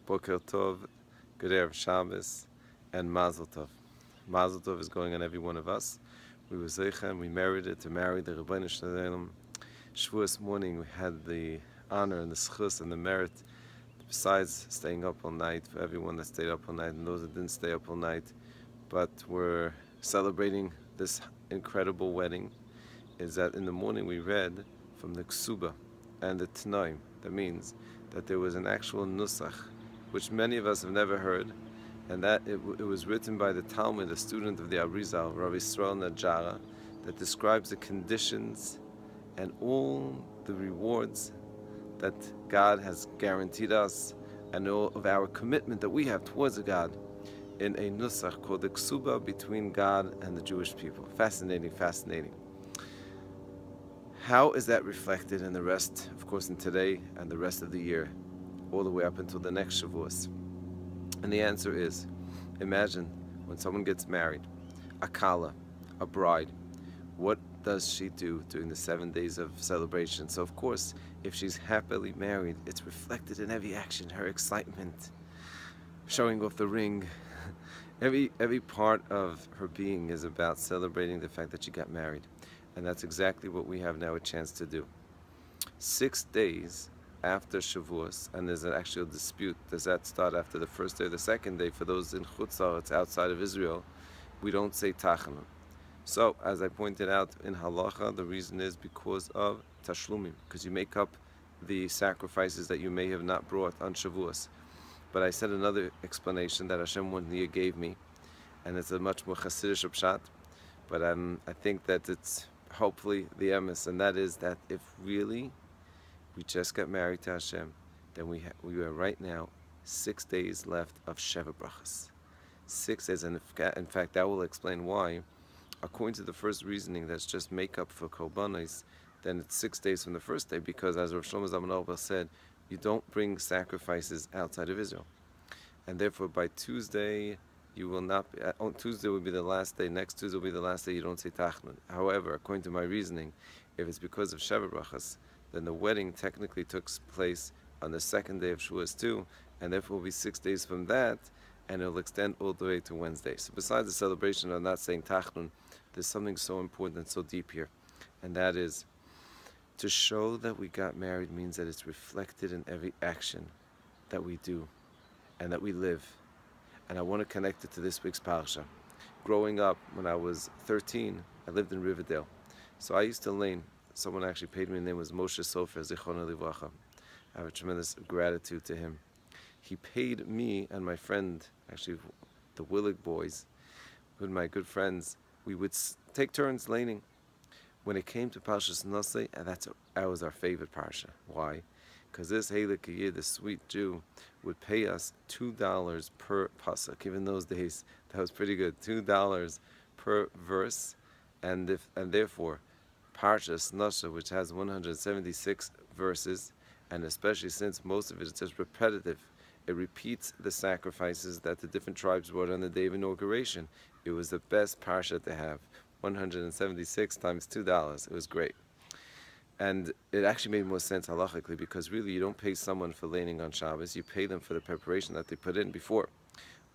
Boker Tov, Good Erev Shabbos, and Mazel Tov. Mazel Tov is going on every one of us. We were Zeicha and we merited to marry the Rabbeinu Shalom. Shavuos morning we had the honor and the schus and the merit, besides staying up all night, for everyone that stayed up all night and those that didn't stay up all night, but we're celebrating this incredible wedding, is that in the morning we read from the Ksuba and the Tnoim. That means that there was an actual Nusach, which many of us have never heard, and that it was written by the Talmud, a student of the Arizal, Rabbi Yisrael Najara, that describes the conditions and all the rewards that God has guaranteed us and all of our commitment that we have towards God in a Nusach called the Ksuba between God and the Jewish people. Fascinating, fascinating. How is that reflected in the rest, of course, in today and the rest of the year, all the way up until the next Shavuos? And the answer is, imagine when someone gets married, a kala, a bride, what does she do during the 7 days of celebration? So of course, if she's happily married, it's reflected in every action, her excitement, showing off the ring. Every part of her being is about celebrating the fact that she got married. And that's exactly what we have now a chance to do. 6 days after Shavuos, and there's an actual dispute, does that start after the first day or the second day? For those in Chutz La'aretz, outside of Israel, we don't say Tachanun. So, as I pointed out in Halacha, the reason is because of Tashlumim, because you make up the sacrifices that you may have not brought on Shavuos. But I said another explanation that Hashem one year gave me, and it's a much more Hasidic pshat, but I think that it's hopefully the emes, and that is that if really we just got married to Hashem, then we are right now 6 days left of Sheva Brachas. 6 days, and in fact that will explain why, according to the first reasoning, that's just makeup for korbanos, then it's 6 days from the first day, because as Rav Shlomo Zalman Auerbach said, you don't bring sacrifices outside of Israel. And therefore by Tuesday, you will not be, on Tuesday will be the last day, next Tuesday will be the last day you don't say Tachnun. However, according to my reasoning, if it's because of Sheva Brachas, then the wedding technically took place on the second day of Shavuos too, and therefore will be 6 days from that, and it will extend all the way to Wednesday. So besides the celebration of not saying Tachnun, there's something so important and so deep here, and that is to show that we got married means that it's reflected in every action that we do and that we live. And I want to connect it to this week's parsha. Growing up, when I was 13, I lived in Riverdale. So I used to lane. Someone actually paid me. His name was Moshe Sofer, Zichrono Livracha. I have a tremendous gratitude to him. He paid me and my friend, actually the Willig boys, with my good friends, we would take turns laning. When it came to Parshas Nosei, and that was our favorite parsha. Why? Because this Heilig Yid, the sweet Jew, would pay us $2 per pasuk. Even those days, that was pretty good. $2 per verse, and therefore, Parshas Nosei, which has 176 verses, and especially since most of it is just repetitive, it repeats the sacrifices that the different tribes brought on the day of inauguration. It was the best parsha to have. 176 times $2. It was great. And it actually made more sense halachically, because really you don't pay someone for laning on Shabbos, you pay them for the preparation that they put in before.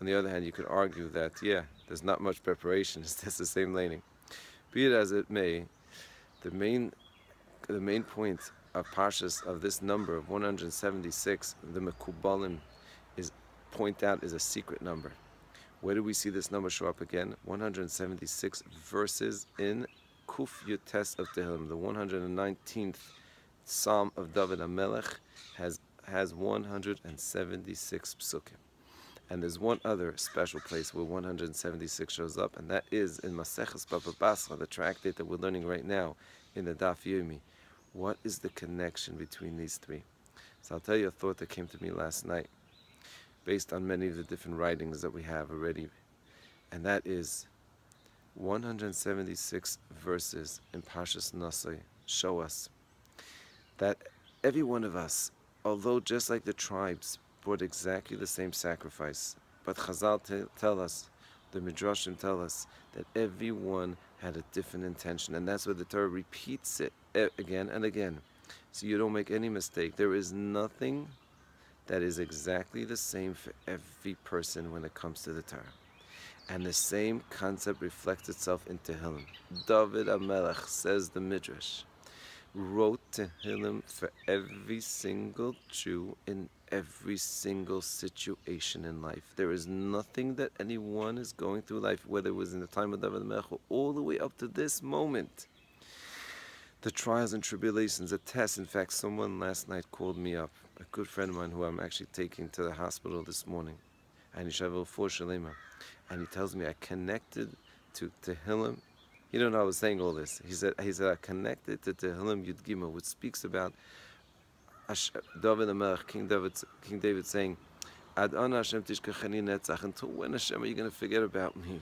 On the other hand, you could argue that, yeah, there's not much preparation, it's just the same laning. Be it as it may, the main point of Parshas, of this number of 176, the Mekubalim point out is a secret number. Where do we see this number show up again? 176 verses in Kuf Yutes of Tehillim. The 119th Psalm of David HaMelech has 176 psukim. And there's one other special place where 176 shows up, and that is in Maseches Baba Basra, the tractate that we're learning right now in the Daf Yomi. What is the connection between these three? So I'll tell you a thought that came to me last night, based on many of the different writings that we have already, and that is 176 verses in Parshas Nosei show us that every one of us, although just like the tribes brought exactly the same sacrifice, but Chazal tell us, the Midrashim tell us, that everyone had a different intention, and that's why the Torah repeats it again and again, so you don't make any mistake. There is nothing that is exactly the same for every person when it comes to the Torah. And the same concept reflects itself in Tehillim. David HaMelech, says the Midrash, wrote Tehillim for every single Jew in every single situation in life. There is nothing that anyone is going through life, whether it was in the time of David HaMelech or all the way up to this moment. The trials and tribulations, the tests. In fact, someone last night called me up, a good friend of mine who I'm actually taking to the hospital this morning, and Yishavel for Shalema. And he tells me I connected to Tehillim. He don't know I was saying all this. He said I connected to Tehillim Yud Gimel, which speaks about David HaMelech, King David saying, Ad ana Hashem tishkachani netzach, until when Hashem are you going to forget about me?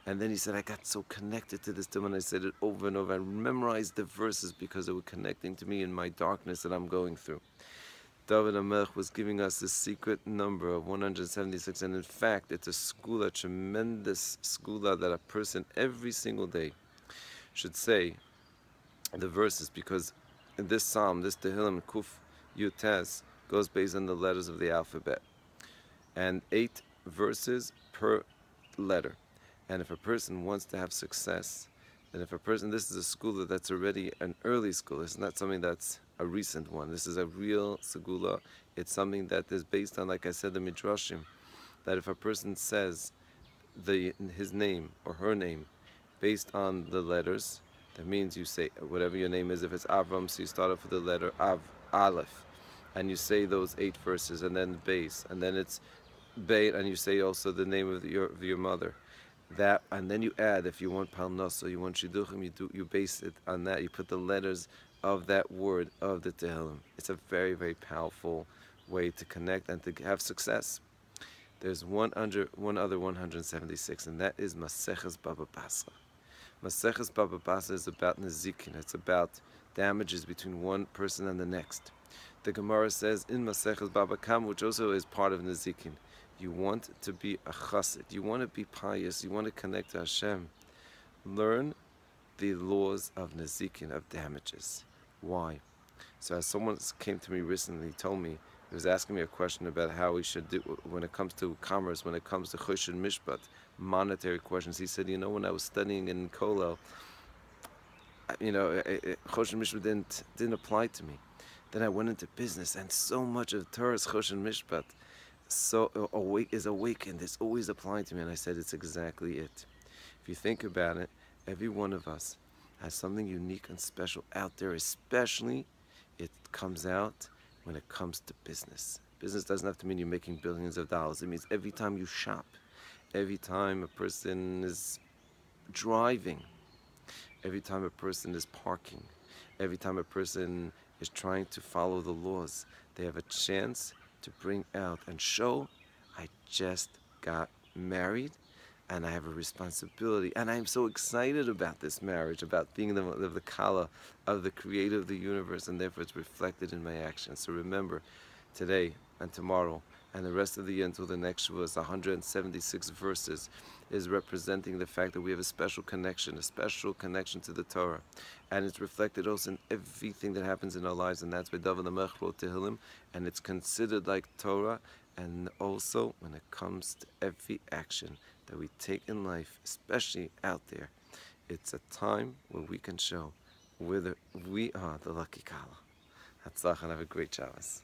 And then he said, I got so connected to this Tehillim, and I said it over and over. I memorized the verses because they were connecting to me in my darkness that I'm going through. David HaMelech was giving us the secret number of 176, and in fact, it's a skula, tremendous skula, that a person every single day should say the verses, because in this psalm, this Tehillim, Kuf Yutes, goes based on the letters of the alphabet, and 8 verses per letter. And if a person wants to have success, and if a person, this is a skula that's already an early skula, it's not something that's a recent one. This is a real segula. It's something that is based on, like I said, the midrashim, that if a person says his name or her name based on the letters, that means you say whatever your name is. If it's Avram, so you start off with the letter Av, Aleph, and you say those 8 verses, and then base, and then it's Beit, and you say also the name of your mother. That, and then you add, if you want Parnasa, you want Shidduchim, you base it on that. You put the letters of that word of the Tehillim. It's a very, very powerful way to connect and to have success. There's one other 176, and that is Maseches Baba Basra. Maseches Baba Basra is about Nezikin. It's about damages between one person and the next. The Gemara says in Maseches Baba Kam, which also is part of Nezikin, you want to be a chassid, you want to be pious, you want to connect to Hashem, learn the laws of Nezikin, of damages. Why? So as someone came to me recently, told me, he was asking me a question about how we should do when it comes to commerce, when it comes to Choshen Mishpat, monetary questions. He said, when I was studying in Kollel, Choshen Mishpat didn't apply to me. Then I went into business, and so much of Torah is Choshen Mishpat. So is awakened. It's always applying to me. And I said, it's exactly it. If you think about it, every one of us has something unique and special out there, especially it comes out when it comes to business. Business doesn't have to mean you're making billions of dollars. It means every time you shop, every time a person is driving, every time a person is parking, every time a person is trying to follow the laws, they have a chance to bring out and show, I just got married and I have a responsibility, and I'm so excited about this marriage, about being the kala of the creator of the universe, and therefore it's reflected in my actions. So remember, today and tomorrow and the rest of the year until the next Shavuos, 176 verses, is representing the fact that we have a special connection to the Torah, and it's reflected also in everything that happens in our lives, and that's why David HaMelech wrote Tehillim, and it's considered like Torah, and also when it comes to every action that we take in life, especially out there, it's a time where we can show whether we are the lucky Kala. Hatzlach, and have a great Shabbos.